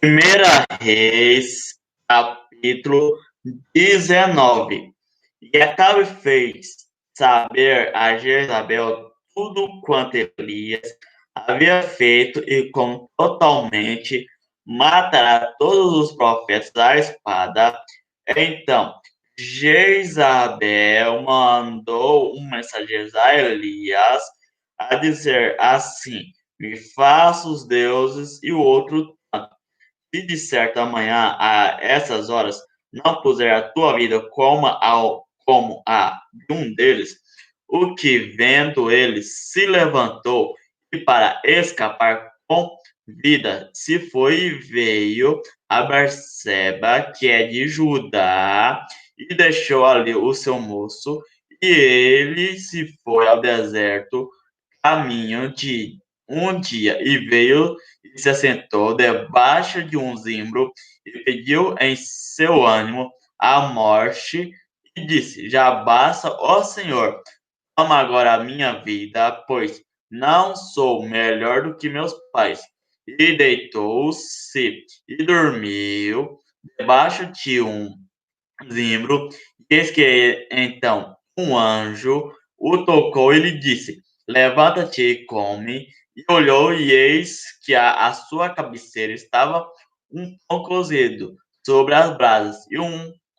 Primeira Reis, capítulo 19. E Acabe fez saber a Jezabel tudo quanto Elias havia feito e como totalmente matará todos os profetas à espada. Então, Jezabel mandou um mensageiro a Elias a dizer assim: me faça os deuses e o outro se de certo amanhã a essas horas não puser a tua vida como a de um deles, o que vendo ele se levantou e para escapar com vida se foi e veio a Berseba, que é de Judá, e deixou ali o seu moço, e ele se foi ao deserto caminho de um dia e veio e se assentou debaixo de um zimbro e pediu em seu ânimo a morte e disse: já basta, ó Senhor, toma agora a minha vida, pois não sou melhor do que meus pais. E deitou-se e dormiu debaixo de um zimbro. E eis que então um anjo o tocou e lhe disse: levanta-te e come. E olhou, e eis que a sua cabeceira estava um pão cozido sobre as brasas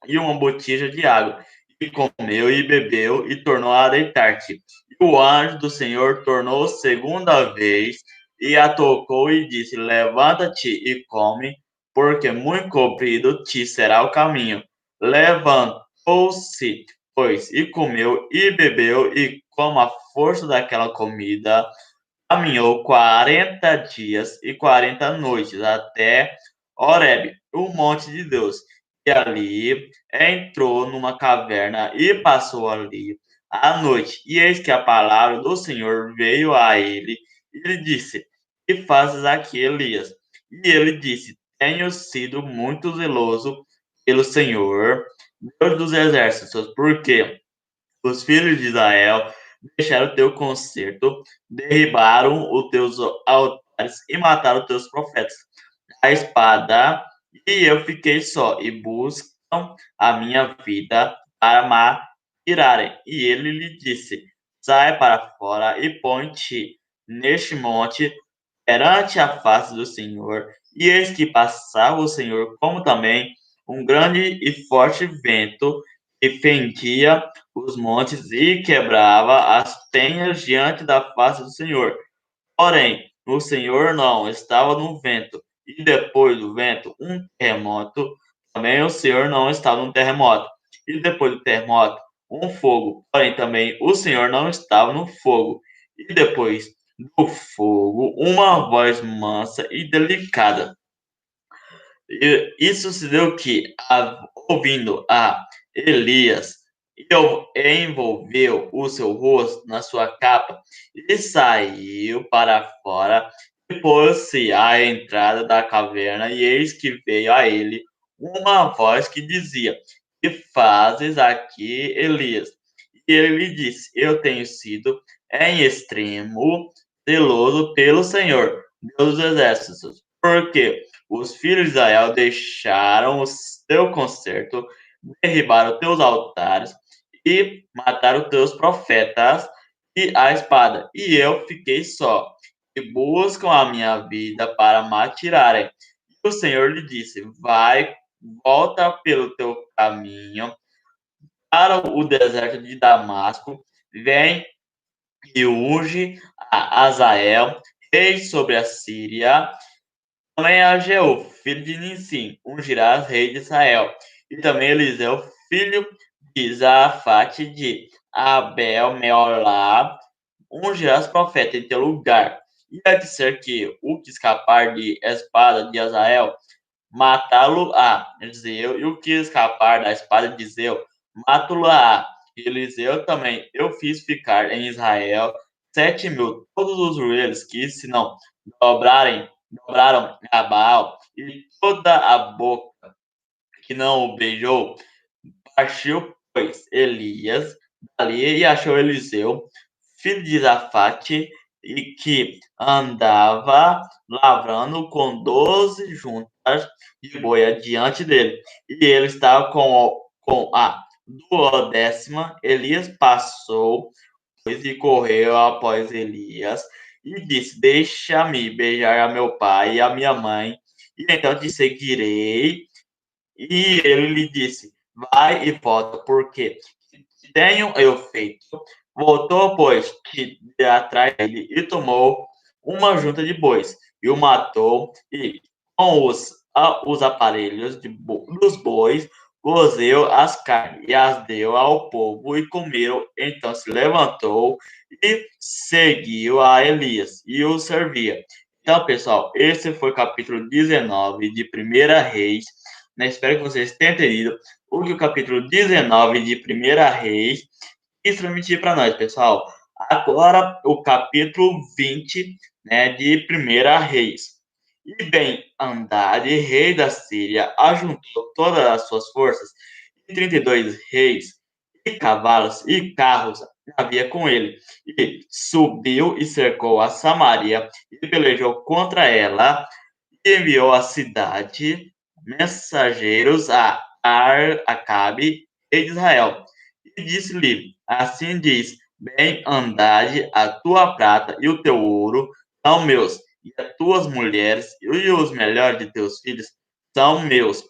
e uma botija de água. E comeu e bebeu e tornou a deitar-se. E o anjo do Senhor tornou segunda vez e a tocou e disse: levanta-te e come, porque muito comprido te será o caminho. Levantou-se, pois, e comeu e bebeu, e com a força daquela comida, caminhou 40 dias e 40 noites até Horebe, o monte de Deus. E ali entrou numa caverna e passou ali a noite. E eis que a palavra do Senhor veio a ele e lhe disse: que fazes aqui, Elias? E ele disse: tenho sido muito zeloso pelo Senhor, Deus dos exércitos, porque os filhos de Israel deixaram o teu concerto, derribaram os teus altares e mataram os teus profetas. A espada, e eu fiquei só, e buscam a minha vida para me tirarem. E ele lhe disse: sai para fora e põe-te neste monte perante a face do Senhor. E eis que passava o Senhor, como também um grande e forte vento, que fendia os montes e quebrava as penhas diante da face do Senhor. Porém, o Senhor não estava no vento, e depois do vento, um terremoto. Também o Senhor não estava no terremoto, e depois do terremoto, um fogo. Porém, também o Senhor não estava no fogo, e depois do fogo, uma voz mansa e delicada. E isso se deu que, ouvindo a Elias, envolveu o seu rosto na sua capa e saiu para fora e pôs-se à entrada da caverna, e eis que veio a ele uma voz que dizia: que fazes aqui, Elias? E ele lhe disse: eu tenho sido em extremo zeloso pelo Senhor, Deus dos exércitos, porque os filhos de Israel deixaram o teu concerto, derribaram teus altares e mataram teus profetas e a espada. E eu fiquei só, e buscam a minha vida para me tirarem. E o Senhor lhe disse: vai, volta pelo teu caminho para o deserto de Damasco, vem e unge a Azael, rei sobre a Síria. Também a Jeú, filho de Nissim, ungirás rei de Israel. E também Eliseu, filho de Zafate de Abel Meolá, ungirás profeta em teu lugar. E há de ser que o que escapar de espada de Azael, matá-lo-á. Eliseu, e o que escapar da espada de Zeu, matá-lo-á. Eliseu também, eu fiz ficar em Israel 7.000, todos os joelhos que se não dobraram a Baal, e toda a boca que não o beijou. Partiu, pois, Elias dali e achou Eliseu, filho de Zafate, e que andava lavrando com 12 juntas de boi adiante dele. E ele estava com a 12ª. Elias passou, pois, e correu após Elias, e disse: Deixa-me beijar a meu pai e a minha mãe, e então te seguirei. E ele lhe disse: Vai e volta, porque tenho eu feito. Voltou, pois, de atrás dele e tomou uma junta de bois e o matou, e com os aparelhos dos bois cozeu as carnes e as deu ao povo e comeram. Então se levantou e seguiu a Elias e o servia. Então, pessoal, esse foi o capítulo 19 de Primeira Reis, né? Espero que vocês tenham entendido o que o capítulo 19 de Primeira Reis quis transmitir para nós, pessoal. Agora, o capítulo 20, né, de Primeira Reis. E Ben-Hadad, rei da Síria, ajuntou todas as suas forças, e 32 reis, e cavalos e carros havia com ele, e subiu e cercou a Samaria, e pelejou contra ela, e enviou à cidade mensageiros a Acabe, rei de Israel, e disse-lhe: Assim diz Ben-Hadad, a tua prata e o teu ouro são meus, e as tuas mulheres e os melhores de teus filhos são meus.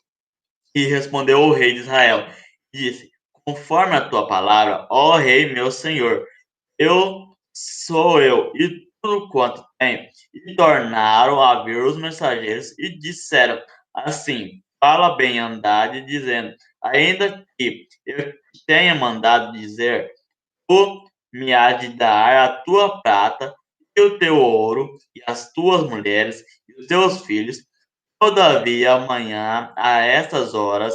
E respondeu o rei de Israel, disse: Conforme a tua palavra, ó rei meu senhor, eu sou eu e tudo quanto tenho. E tornaram a vir os mensageiros e disseram assim: Fala bem, Andade, dizendo: Ainda que eu tenha mandado dizer, tu me há de dar a tua prata e o teu ouro e as tuas mulheres e os teus filhos. Todavia, amanhã, a estas horas,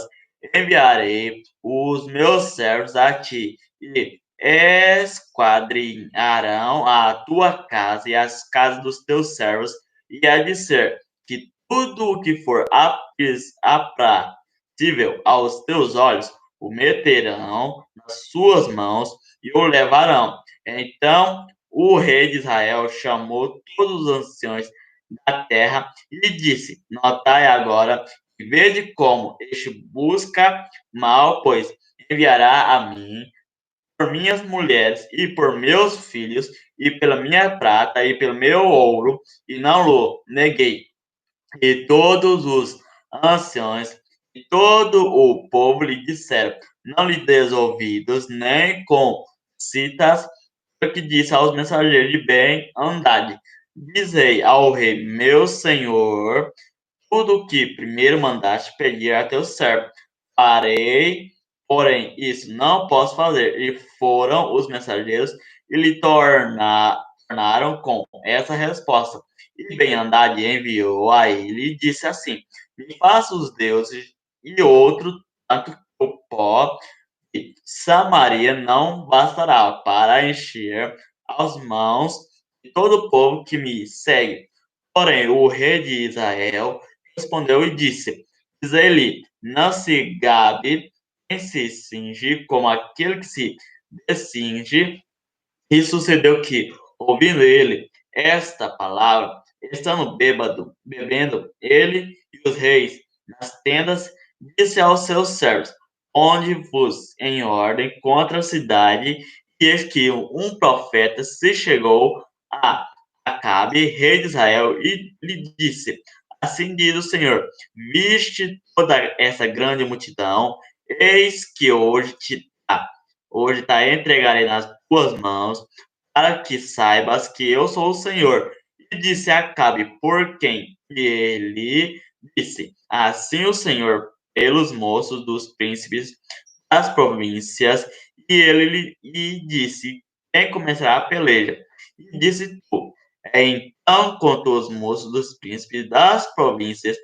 enviarei os meus servos a ti, e esquadrinharão a tua casa e as casas dos teus servos, e há de ser que tudo o que for aprazível aos teus olhos, o meterão nas suas mãos e o levarão. Então o rei de Israel chamou todos os anciões da terra e disse: Notai agora e vede como este busca mal, pois enviará a mim por minhas mulheres e por meus filhos e pela minha prata e pelo meu ouro, e não lo neguei. E todos os anciões e todo o povo lhe disseram: Não lhe des ouvidos, nem com citas, o que disse aos mensageiros de Ben-Hadad: Dizei ao rei, meu senhor, tudo o que primeiro mandaste pedir a teu servo. Farei, porém, isso não posso fazer. E foram os mensageiros e lhe tornaram com essa resposta. E Ben-Hadad enviou a ele e disse assim: Me faça os deuses e outro tanto o pó, e Samaria não bastará para encher as mãos de todo o povo que me segue. Porém, o rei de Israel respondeu e disse: Diz-lhe, não se gabe nem se cinge como aquele que se descinge. E sucedeu que, ouvindo ele esta palavra, estando bebendo ele e os reis nas tendas, disse aos seus servos: Ponde-vos em ordem contra a cidade. E eis que um profeta se chegou a Acabe, rei de Israel, e lhe disse: Assim diz o Senhor: Viste toda essa grande multidão, eis que hoje tá entregarei nas tuas mãos, para que saibas que eu sou o Senhor. E disse Acabe, por quem? E ele disse: Assim o Senhor, pelos moços dos príncipes das províncias. E ele lhe disse: Quem começará a peleja? E disse tu: Então contou os moços dos príncipes das províncias,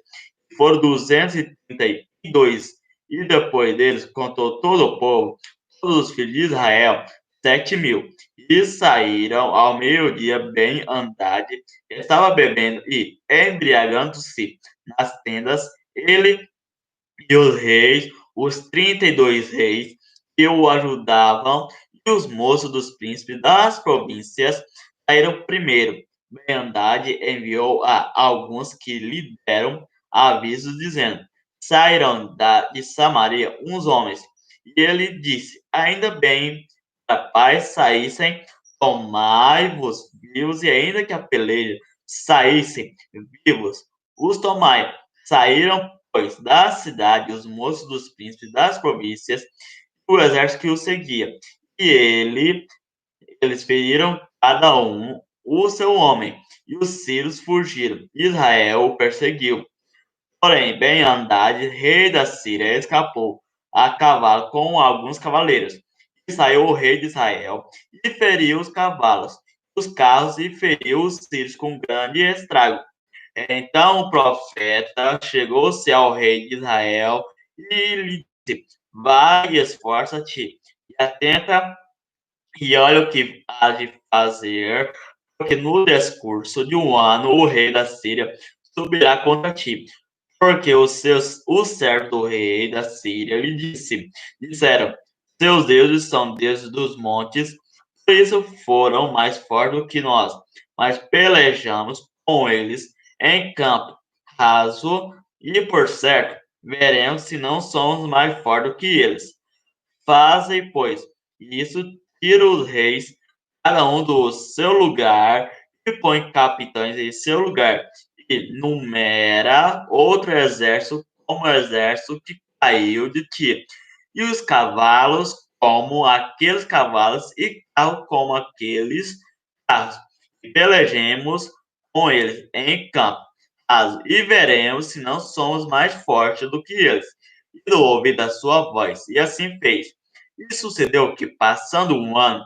foram 232, e depois deles contou todo o povo, todos os filhos de Israel, 7.000. E saíram ao meio-dia Ben-Hadad, estava bebendo e embriagando-se nas tendas, ele e os reis, os 32 reis que o ajudavam, e os moços dos príncipes das províncias saíram primeiro. Ben-Hadad enviou a alguns que lhe deram avisos, dizendo: saíram de Samaria uns homens. E ele disse: ainda bem que a paz saíssem, tomai-vos vivos, e ainda que a peleja saíssem vivos, os tomai. Saíram, pois, da cidade os moços dos príncipes das províncias, o exército que o seguia. E eles feriram cada um o seu homem, e os sírios fugiram. Israel o perseguiu. Porém, Ben-Hadad, rei da Síria, escapou a cavalo com alguns cavaleiros. E saiu o rei de Israel e feriu os cavalos, os carros, e feriu os sírios com grande estrago. Então o profeta chegou-se ao rei de Israel e lhe disse: vai e esforça-te e atenta e olha o que há de fazer, porque no decurso de um ano o rei da Síria subirá contra ti. Porque o servo do rei da Síria lhe disseram: seus deuses são deuses dos montes, por isso foram mais fortes do que nós. Mas pelejamos com eles em campo raso, e por certo, veremos se não somos mais fortes do que eles. Fazem, pois, isso, tira os reis, cada um do seu lugar, e põe capitães em seu lugar, e numera outro exército como o exército que caiu de ti, e os cavalos como aqueles cavalos, e carros como aqueles carros. E pelejemos com eles em campo raso, e veremos se não somos mais fortes do que eles. E ouvi da sua voz, e assim fez. E sucedeu que, passando um ano,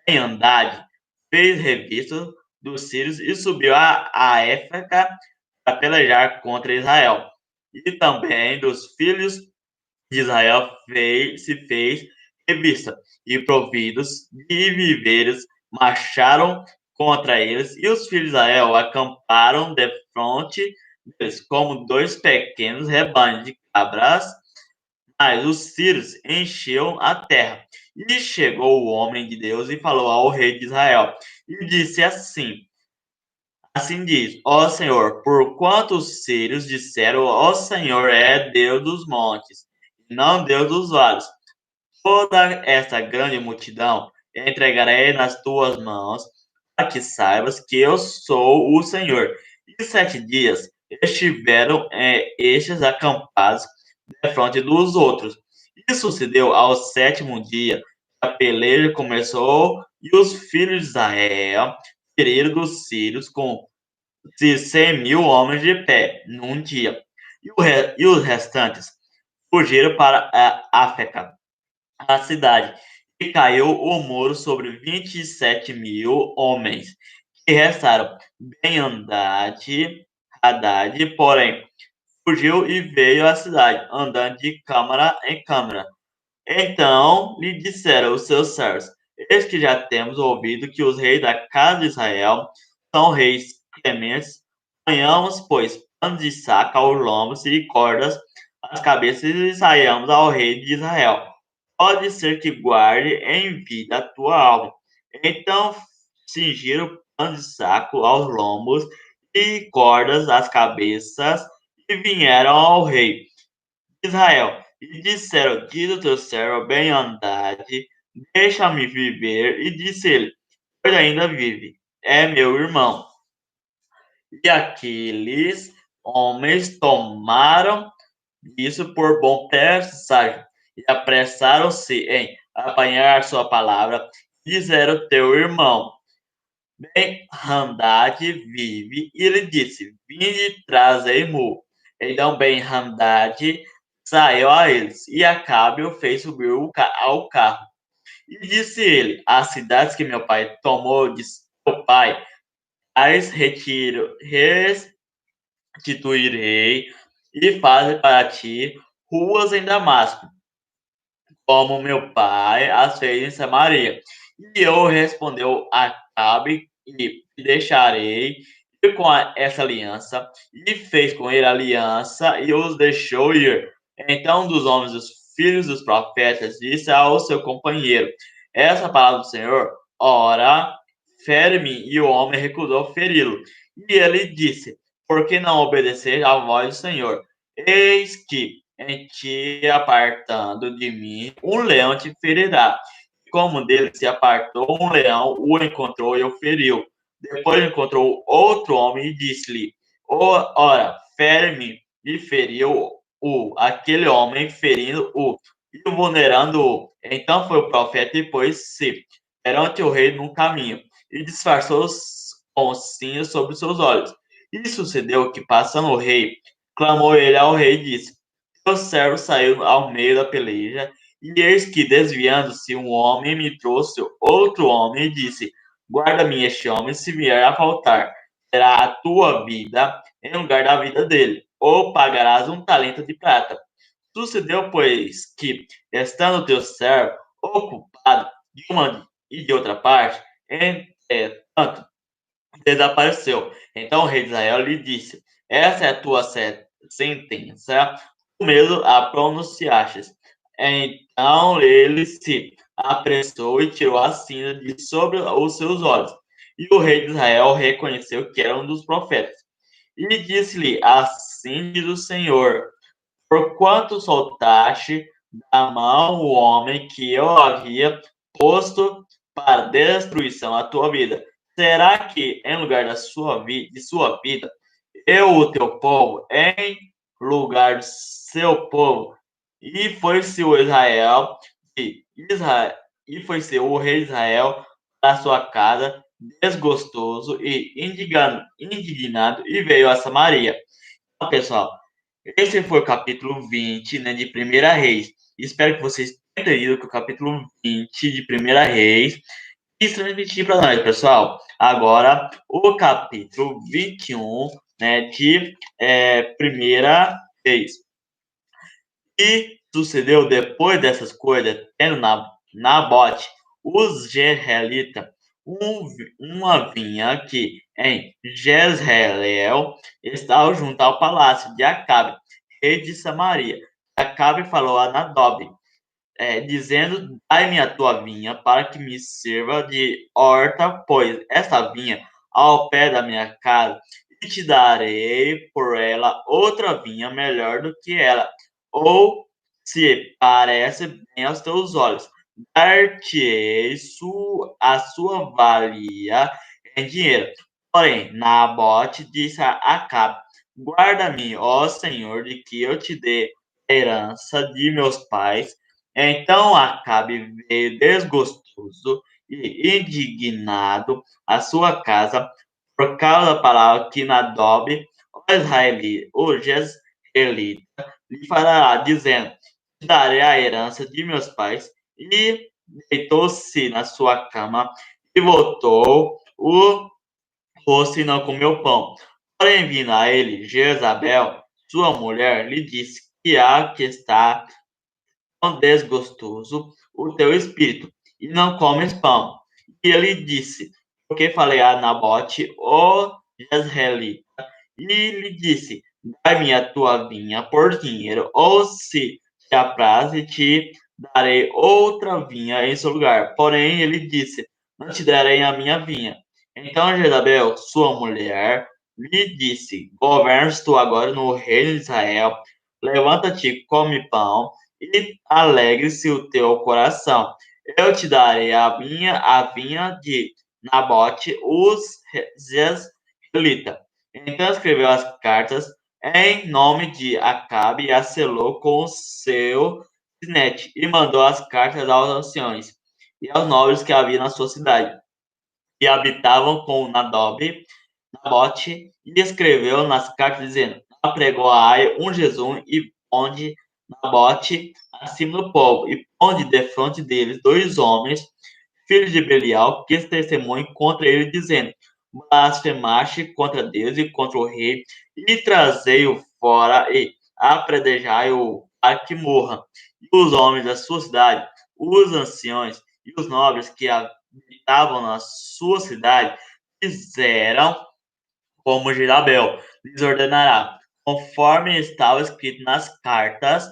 Ben-Hadad fez revista dos sírios e subiu a Éfraca para pelejar contra Israel. E também dos filhos de Israel se fez revista, e providos de víveres marcharam contra eles, e os filhos de Israel acamparam de frente deles, como dois pequenos rebanhos de cabras. Mas os sírios encheram a terra. E chegou o homem de Deus e falou ao rei de Israel, e disse assim: assim diz, ó Senhor, por quanto os sírios disseram, ó Senhor é Deus dos montes, e não Deus dos vales. Toda esta grande multidão entregarei nas tuas mãos, para que saibas que eu sou o Senhor. E 7 dias estiveram estes acampados defronte dos outros. E sucedeu ao sétimo dia, a peleja começou, e os filhos de Israel feriram dos sírios com 100.000 homens de pé num dia. E os restantes fugiram para a África, a cidade, e caiu o muro sobre 27.000 homens, que restaram. Haddad, porém, fugiu e veio à cidade, andando de câmara em câmara. Então lhe disseram os seus servos: eis que já temos ouvido que os reis da casa de Israel são reis clementes. Ponhamos, pois, panos de saco aos lombos e cordas às cabeças, e saiamos ao rei de Israel. Pode ser que guarde em vida a tua alma. Então cingiram panos de saco aos lombos e cordas às cabeças, e vieram ao rei de Israel, e disseram: diz o teu servo Ben-Hadad, deixa-me viver. E disse ele: pois ainda vive, é meu irmão. E aqueles homens tomaram isso por bom presságio, e apressaram-se em apanhar sua palavra, e disseram: teu irmão Ben-Hadad vive. E ele disse: vinde, trazei-mo. Então Ben-Hadad saiu a eles, e Acabe o fez subir ao carro. E disse ele: as cidades que meu pai tomou de seu pai, as restituirei, e faze para ti ruas em Damasco, como meu pai as fez em Samaria. E eu respondeu a Acabe, e deixarei ir com essa aliança, e fez com ele aliança, e os deixou ir. Então, dos homens, dos filhos dos profetas, disse ao seu companheiro: essa palavra do Senhor, ora, fere-me. E o homem recusou feri-lo. E ele disse: por que não obedecer à voz do Senhor? Eis que em ti apartando de mim, um leão te ferirá. Como dele se apartou um leão, o encontrou e o feriu. Depois encontrou outro homem e disse-lhe: Ora, fere-me, e feriu-o, aquele homem ferindo-o e vulnerando-o. Então foi o profeta e pôs-se perante o rei num caminho, e disfarçou com cinza sobre seus olhos. E sucedeu que, passando o rei, clamou ele ao rei e disse: Teu servo saiu ao meio da peleja, e eis que, desviando-se, um homem me trouxe outro homem e disse: Guarda-me este homem, se vier a faltar, será a tua vida em lugar da vida dele, ou pagarás um talento de prata. Sucedeu, pois, que, estando teu servo ocupado de uma e de outra parte, entretanto, desapareceu. Então o rei de Israel lhe disse: Essa é a tua sentença, tu mesmo a pronunciastes. Então ele se apressou e tirou a cinza de sobre os seus olhos. E o rei de Israel reconheceu que era um dos profetas. E disse-lhe: Assim diz o Senhor: Porquanto soltaste da mão o homem que eu havia posto para destruição a tua vida, será que em lugar de sua vida, eu, o teu povo, em lugar do seu povo, e foi-se o Israel, Israel, e foi-se o rei de Israel da sua casa, desgostoso e indignado, e veio a Samaria. Então, pessoal, esse foi o capítulo 20, né, de Primeira Reis. Espero que vocês tenham entendido que o capítulo 20 de Primeira Reis quis transmitir para nós, pessoal. Agora, o capítulo 21, né, de Primeira Reis. E sucedeu depois dessas coisas, tendo Nabote, os Jezreelita, uma vinha que em Jezreel estava junto ao palácio de Acabe, rei de Samaria. Acabe falou a Nadobe, dizendo: Dai-me a tua vinha para que me sirva de horta, pois esta vinha ao pé da minha casa, e te darei por ela outra vinha melhor do que ela. Ou, se parece bem aos teus olhos, dar-te-ei a sua valia em dinheiro. Porém, Nabote disse a Acabe: Guarda-me, ó Senhor, de que eu te dê a herança de meus pais. Então Acabe veio desgostoso e indignado à sua casa por causa da palavra que Nadobe, o Jezreelita, lhe falará, dizendo: Te darei a herança de meus pais. E deitou-se na sua cama e voltou o rosto e não comeu pão. Porém, vindo a ele, Jezabel, sua mulher, lhe disse: Que há que está tão desgostoso o teu espírito, e não comes pão. E ele disse: Porque falei a Nabote, o Jezreelita, e lhe disse: Dai-me a tua vinha por dinheiro, ou se te apraz, te darei outra vinha em seu lugar. Porém, ele disse: Não te darei a minha vinha. Então Jezabel, sua mulher, lhe disse: Governas tu agora no reino de Israel, levanta-te, come pão, e alegre-se o teu coração. Eu te darei a vinha de Nabote, os Jezreelita. Então escreveu as cartas em nome de Acabe e as selou com o seu sinete, e mandou as cartas aos anciões e aos nobres que havia na sua cidade, que habitavam com Nabote, e escreveu nas cartas, dizendo: Apregoai um jejum e ponde Nabote acima do povo, e ponde defronte deles dois homens, filhos de Belial, que testemunhem contra ele, dizendo: Blasfemaste contra Deus e contra o rei, e trazei-o fora e apredejai-o para que morra. E os homens da sua cidade, os anciões e os nobres que habitavam na sua cidade, fizeram como Jezabel lhes ordenará, conforme estava escrito nas cartas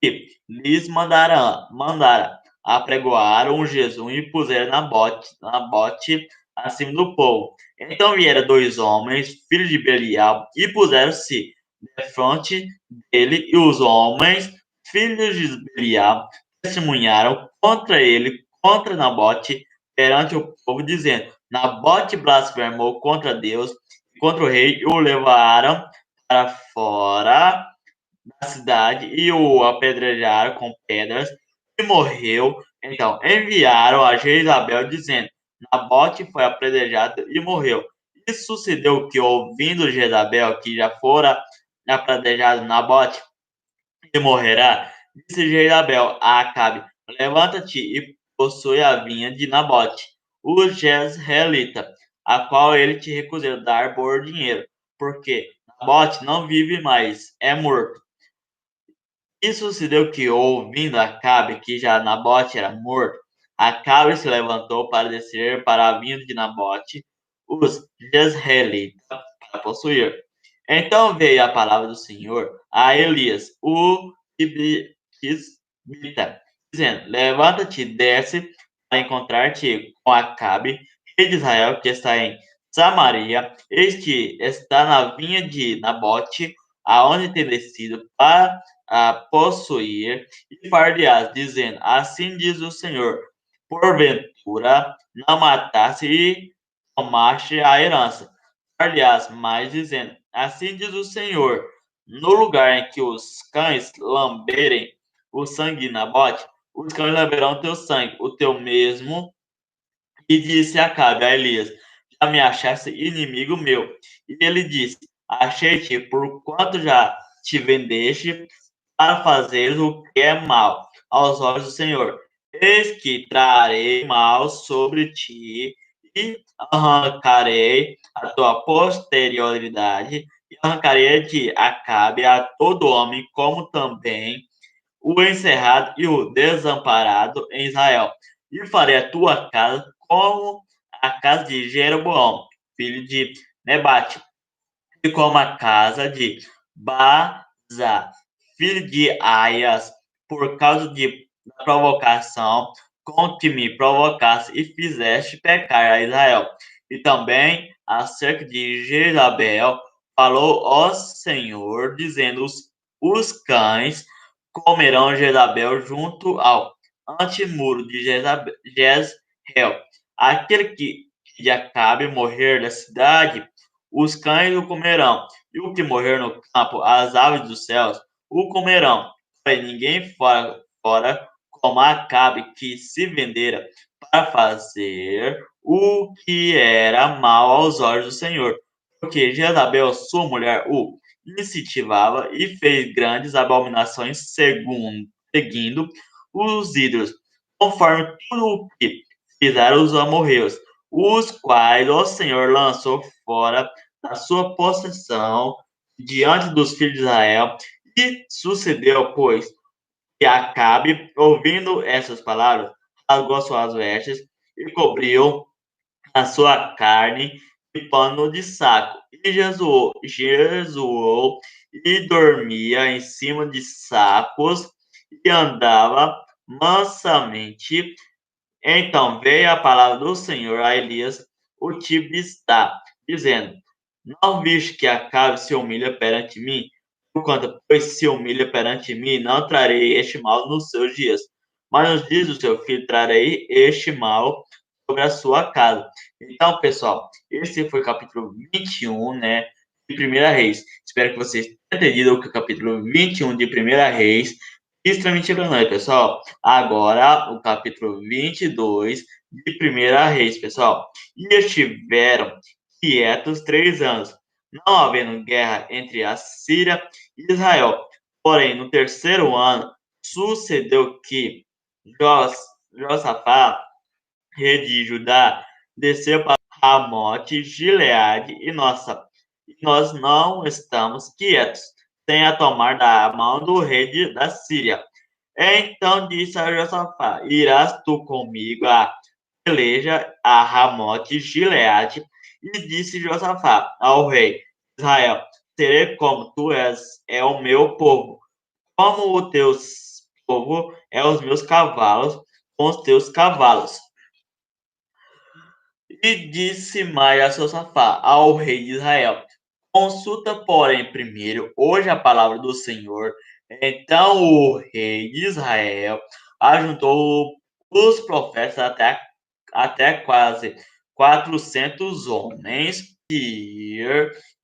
que lhes mandara apregoaram Jesus e puseram Nabote acima do povo. Então vieram 2 homens, filhos de Belial, e puseram-se defronte dele, e os homens, filhos de Belial, testemunharam contra ele, contra Nabote, perante o povo, dizendo: Nabote blasfemou contra Deus e contra o rei, e o levaram para fora da cidade e o apedrejaram com pedras e morreu. Então enviaram a Jezabel, dizendo: Nabote foi apedrejado e morreu. E sucedeu que, ouvindo Jezabel que já fora apedrejado Nabote e morrerá, disse Jezabel a Acabe: Levanta-te e possui a vinha de Nabote, o Jezreelita, a qual ele te recusou dar por dinheiro, porque Nabote não vive mais, é morto. E sucedeu que, ouvindo Acabe que já Nabote era morto, Acabe se levantou para descer para a vinha de Nabote, os Jezreelitas, para possuir. Então veio a palavra do Senhor a Elias, o Tisbita, dizendo: Levanta-te e desce para encontrar-te com Acabe, rei de Israel, que está em Samaria. Este está na vinha de Nabote, aonde tem descido para a possuir, e far-lhe-ás, dizendo: Assim diz o Senhor: Porventura não mataste e tomaste a herança. Far-lhe-ás mais, dizendo: Assim diz o Senhor: No lugar em que os cães lamberem o sangue de Nabote, os cães lamberão teu sangue, o teu mesmo. E disse Acabe a Elias: Já me achaste inimigo meu. E ele disse: Achei-te, por quanto já te vendeste para fazeres o que é mal aos olhos do Senhor. Eis que trarei mal sobre ti e arrancarei a tua posterioridade e arrancarei de Acabe a todo homem, como também o encerrado e o desamparado em Israel. E farei a tua casa como a casa de Jeroboão, filho de Nebate, e como a casa de Baza, filho de Aias, por causa da provocação com que me provocaste e fizeste pecar a Israel. E também acerca de Jezabel falou o Senhor, dizendo: os cães comerão Jezabel junto ao antemuro de Jezreel. Aquele que de Acabe morrer da cidade, os cães o comerão, e o que morrer no campo, as aves dos céus o comerão. Porém, ninguém fora como Acabe, que se vendera para fazer o que era mal aos olhos do Senhor. Porque Jezabel, sua mulher, o incentivava e fez grandes abominações seguindo os ídolos, conforme tudo o que fizeram os amorreus, os quais o Senhor lançou fora da sua possessão diante dos filhos de Israel. E sucedeu, pois, que Acabe, ouvindo essas palavras, rasgou suas vestes e cobriu a sua carne de pano de saco, e jejuou e dormia em cima de sacos e andava mansamente. Então veio a palavra do Senhor a Elias, o Tibistá, dizendo: Não viste que Acabe se humilha perante mim? Porquanto, pois, se humilha perante mim, não trarei este mal nos seus dias. Mas nos dias do seu filho trarei este mal sobre a sua casa. Então, pessoal, esse foi o capítulo 21, né, de Primeira Reis. Espero que vocês tenham entendido que o capítulo 21 de Primeira Reis é extremamente grande, pessoal. Agora, o capítulo 22 de Primeira Reis, pessoal. E estiveram quietos 3 anos, não havendo guerra entre a Síria e Israel. Porém, no terceiro ano, sucedeu que Josafá, rei de Judá, desceu para Ramote, Gileade, e nós não estamos quietos, sem a tomar da mão do rei da Síria. Então disse a Josafá: Irás tu comigo a peleja a Ramote, Gileade? E disse Josafá ao rei Israel: Serei como tu és, é o meu povo, como o teu povo é os meus cavalos, com os teus cavalos. E disse mais a Josafá, ao rei de Israel: consulta, porém, primeiro hoje a palavra do Senhor. Então o rei de Israel ajuntou os profetas até quase 400 homens, e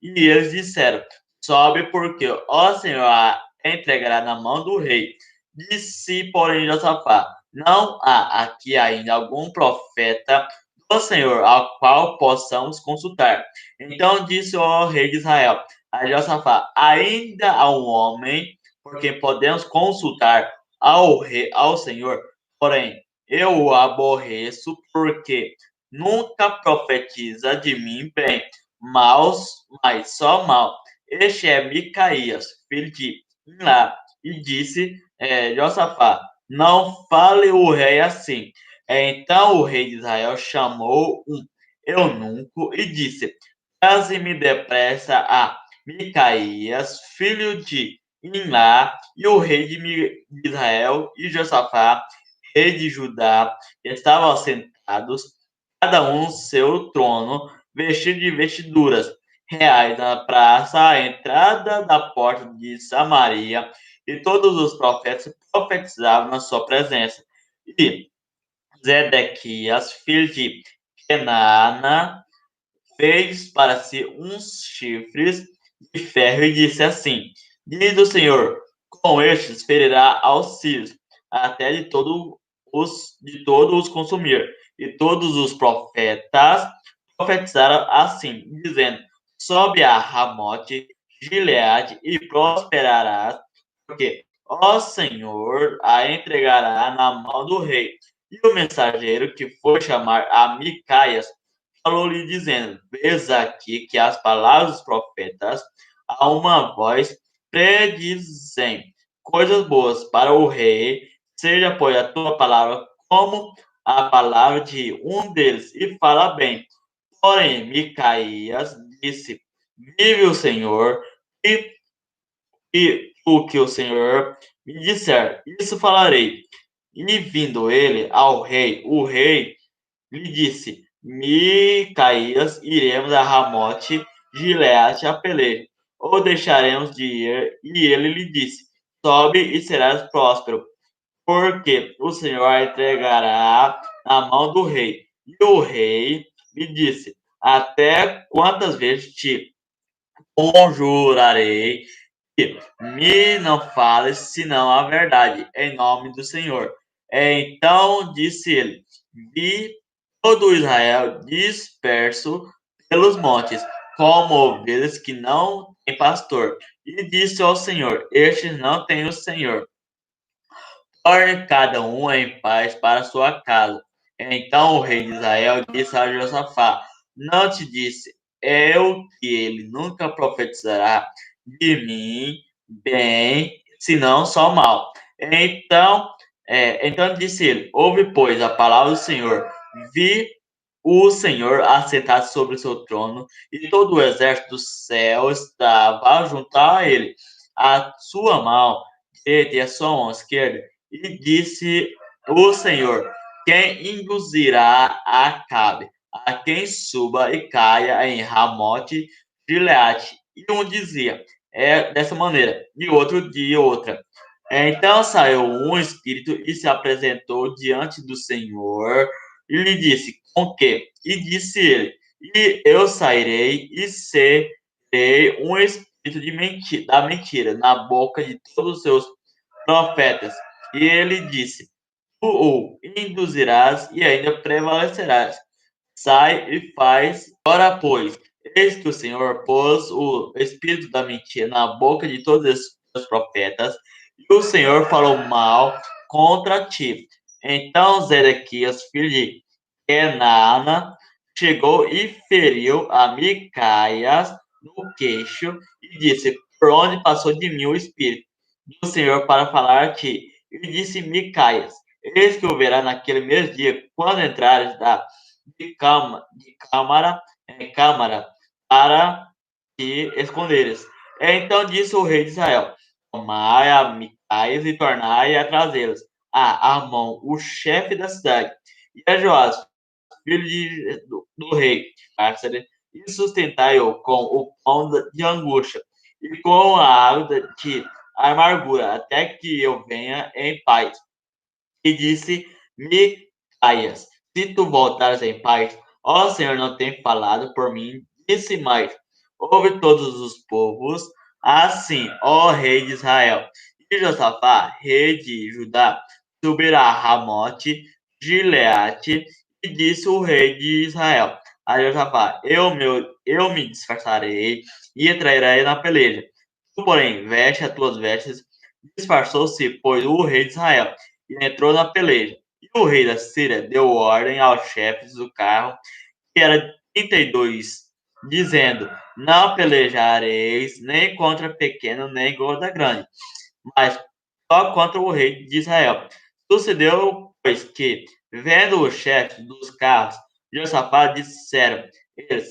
eles disseram: sobe, porque o Senhor a entregará na mão do rei. Disse, porém, Josafá: não há aqui ainda algum profeta do Senhor ao qual possamos consultar. Então disse o rei de Israel a Josafá: ainda há um homem por quem podemos consultar ao rei, ao Senhor, porém eu o aborreço, porque nunca profetiza de mim bem, mas só mal. Este é Micaías, filho de Imlá. E disse Josafá: não fale o rei assim. Então o rei de Israel chamou um eunuco e disse: traze-me depressa a Micaías, filho de Imlá. E o rei de Israel e Josafá, rei de Judá, estavam sentados, cada um no seu trono, vestido de vestiduras reais na praça, à entrada da porta de Samaria, e todos os profetas profetizavam na sua presença. E Zedequias, filho de Kenana, fez para si uns chifres de ferro e disse assim: diz o Senhor, com estes ferirá aos sírios, até de todos os consumir. E todos os profetas profetizaram assim, dizendo: sobe a Ramote, Gileade, e prosperarás, porque o Senhor a entregará na mão do rei. E o mensageiro que foi chamar a Micaias falou-lhe dizendo: vês aqui que as palavras dos profetas a uma voz predizem coisas boas para o rei, seja, pois, a tua palavra como a palavra de um deles, e fala bem. Porém, Micaías disse: vive o Senhor, e o que o Senhor me disser, isso falarei. E vindo ele ao rei, o rei lhe disse: Micaías, iremos a Ramote Gileade a pelejar, ou deixaremos de ir? E ele lhe disse: sobe e serás próspero, porque o Senhor a entregará na mão do rei. E o rei lhe disse: até quantas vezes te conjurarei que me não fales senão a verdade, em nome do Senhor? Então disse ele: vi todo Israel disperso pelos montes, como ovelhas que não têm pastor. E disse ao Senhor: estes não têm o Senhor. Torne cada um em paz para sua casa. Então o rei de Israel disse a Josafá: não te disse eu que ele nunca profetizará de mim bem, senão só mal. Então disse ele: ouve, pois, a palavra do Senhor. Vi o Senhor assentado sobre o seu trono, e todo o exército do céu estava junto a ele. A sua mão direita e a sua mão esquerda. E disse o Senhor: quem induzirá Acabe a quem suba e caia em Ramote Gileade? E um dizia: é dessa maneira, e outro de outra. Então saiu um espírito e se apresentou diante do Senhor e lhe disse: com que? E disse ele: e eu sairei e serei um espírito da mentira na boca de todos os seus profetas. E ele disse: tu o induzirás e ainda prevalecerás. Sai e faz. Ora, pois, eis que o Senhor pôs o espírito da mentira na boca de todos os profetas, e o Senhor falou mal contra ti. Então Zedequias, filho de Kenana, chegou e feriu a Micaias no queixo e disse: por onde passou de mim o espírito do Senhor para falar a ti? E disse Micaias: eis que o verá naquele mesmo dia, quando entrares de câmara em câmara, para te esconderes. Então disse o rei de Israel: tomai a Micaias e tornai a trazê-los a Amon, o chefe da cidade, e a Joás, do rei de cárcere, e sustentai-o com o pão de angústia, e com a água de amargura, até que eu venha em paz. E disse Micaias: se tu voltares em paz, ó Senhor, não tem falado por mim. Disse mais: ouve todos os povos, assim, ó rei de Israel. E Josafá, rei de Judá, subirá a Ramote, Gileade, e disse o rei de Israel a Josafá: eu me disfarçarei e entrarei na peleja. Tu, porém, veste as tuas vestes. Disfarçou-se, pois, o rei de Israel e entrou na peleja. E o rei da Síria deu ordem aos chefes do carro, que era 32, dizendo: não pelejareis nem contra pequeno, nem contra grande, mas só contra o rei de Israel. Sucedeu, pois, que, vendo os chefes dos carros, Josafá disseram: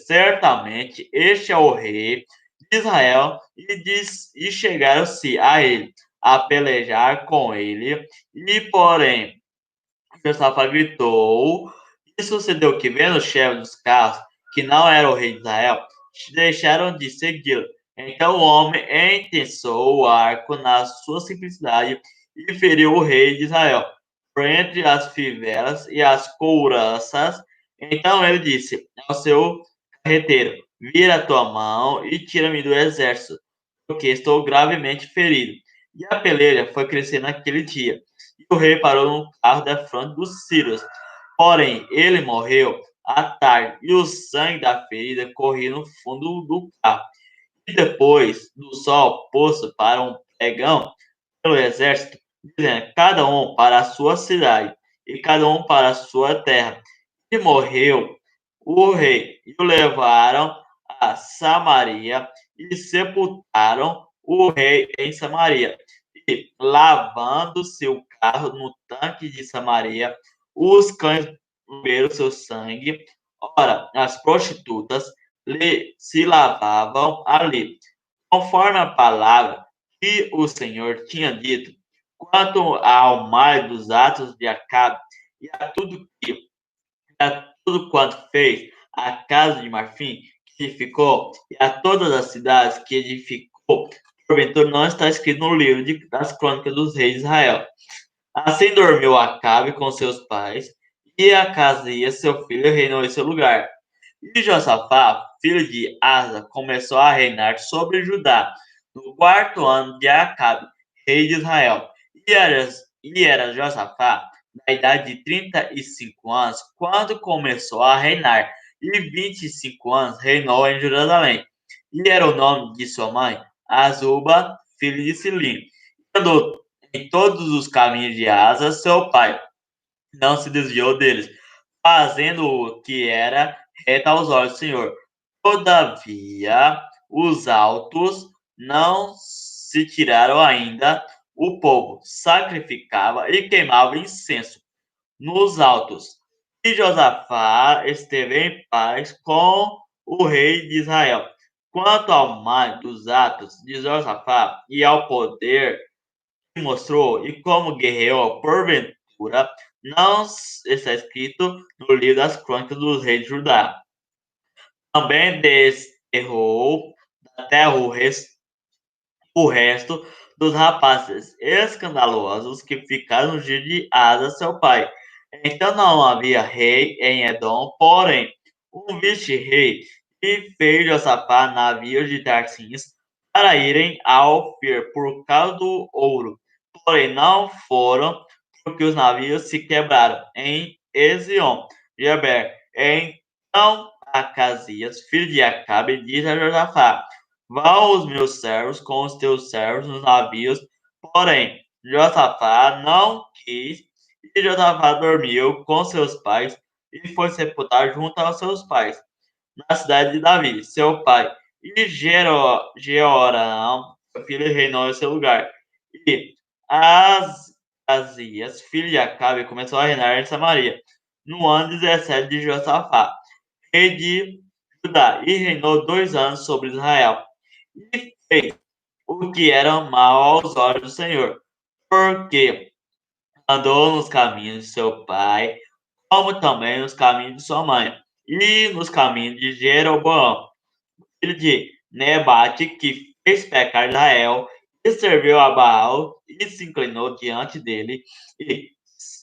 certamente este é o rei de Israel, e chegaram-se a ele a pelejar com ele, e porém Josafá gritou, e sucedeu que, vendo os chefes dos carros, que não era o rei de Israel, deixaram de segui-lo. Então o homem entensou o arco na sua simplicidade e feriu o rei de Israel por entre as fivelas e as couraças. Então ele disse ao seu carreteiro: vira a tua mão e tira-me do exército, porque estou gravemente ferido. E a peleja foi crescer naquele dia. E o rei parou no carro da fronte dos sírios. Porém, ele morreu à tarde, e o sangue da ferida corria no fundo do carro. E depois do sol posto para um pregão pelo exército, dizendo: cada um para a sua cidade, e cada um para a sua terra. E morreu o rei, e o levaram a Samaria, e sepultaram o rei em Samaria. E, lavando-se o carro no tanque de Samaria, os cães beberam seu sangue. Ora, as prostitutas se lavavam ali, conforme a palavra que o Senhor tinha dito. Quanto ao mais dos atos de Acabe e a tudo quanto fez, a casa de Marfim que edificou e a todas as cidades que edificou, porventura não está escrito no livro das crônicas dos reis de Israel. Assim dormiu Acabe com seus pais, e Acasias, seu filho, reinou em seu lugar. E Josafá, filho de Asa, começou a reinar sobre Judá no quarto ano de Acabe, rei de Israel. E era Josafá na idade de 35 anos quando começou a reinar, e 25 anos reinou em Jerusalém. E era o nome de sua mãe, Azuba, filho de Silim. E andou em todos os caminhos de Asa, seu pai, não se desviou deles, fazendo o que era reto aos olhos do Senhor. Todavia, os altos não se tiraram ainda. O povo sacrificava e queimava incenso nos altos. E Josafá esteve em paz com o rei de Israel. Quanto ao mais dos atos de Josafá e ao poder que mostrou e como guerreou porventura, não está escrito no livro das crônicas dos reis de Judá. Também desterrou da terra o resto dos rapazes escandalosos que ficaram no dia de Asa, seu pai. Então não havia rei em Edom, porém, um vice-rei, e fez Josafá navios de Tarsis para irem ao Ofir por causa do ouro. Porém, não foram, porque os navios se quebraram em Ezion-Geber. Então Acasias, filho de Acabe, disse a Josafá: vão os meus servos com os teus servos nos navios. Porém, Josafá não quis, e Josafá dormiu com seus pais e foi sepultado junto aos seus pais, na cidade de Davi, seu pai. E Jeorão, seu filho, reinou em seu lugar. E Azias, filho de Acabe, começou a reinar em Samaria, no ano 17 de Josafá, rei de Judá, e reinou 2 anos sobre Israel. E fez o que era mal aos olhos do Senhor, porque andou nos caminhos de seu pai, como também nos caminhos de sua mãe, e nos caminhos de Jeroboão, filho de Nebate, que fez pecar Israel, e serviu a Baal, e se inclinou diante dele, e,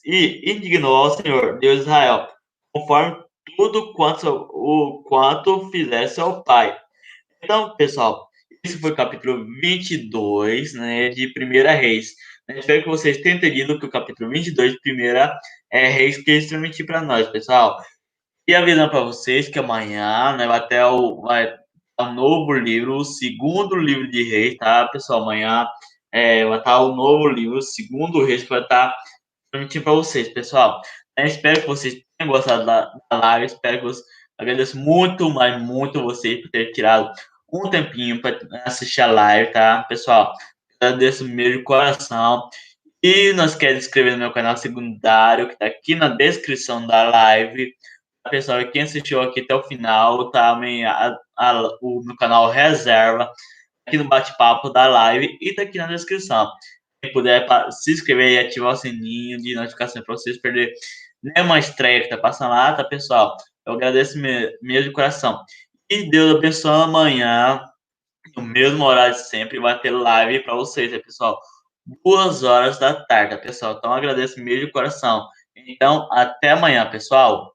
e indignou ao Senhor, Deus de Israel, conforme tudo quanto fizesse seu pai. Então, pessoal, esse foi o capítulo 22, né, de Primeira Reis. Espero que vocês tenham entendido que o capítulo 22 de Primeira Reis que é extremamente para nós, pessoal. E avisando para vocês que amanhã, né, vai ter um novo livro, o segundo livro de Reis, tá, pessoal? Amanhã vai estar o novo livro, o segundo Reis, que vai estar transmitindo para vocês, pessoal. Eu espero que vocês tenham gostado da live, espero que vocês... Agradeço muito, mas muito vocês por terem tirado um tempinho para assistir a live, tá, pessoal? Agradeço mesmo de coração. E não esquece de se inscrever no meu canal secundário, que está aqui na descrição da live. Pessoal, quem assistiu aqui até o final, também o meu canal reserva aqui no bate-papo da live e tá aqui na descrição. Quem puder se inscrever e ativar o sininho de notificação para vocês perder nenhuma estreia que tá passando lá, tá, pessoal? Eu agradeço mesmo de coração. E Deus abençoe amanhã, no mesmo horário de sempre, vai ter live para vocês, né, pessoal? 2 horas da tarde, tá, pessoal? Então, eu agradeço mesmo de coração. Então, até amanhã, pessoal.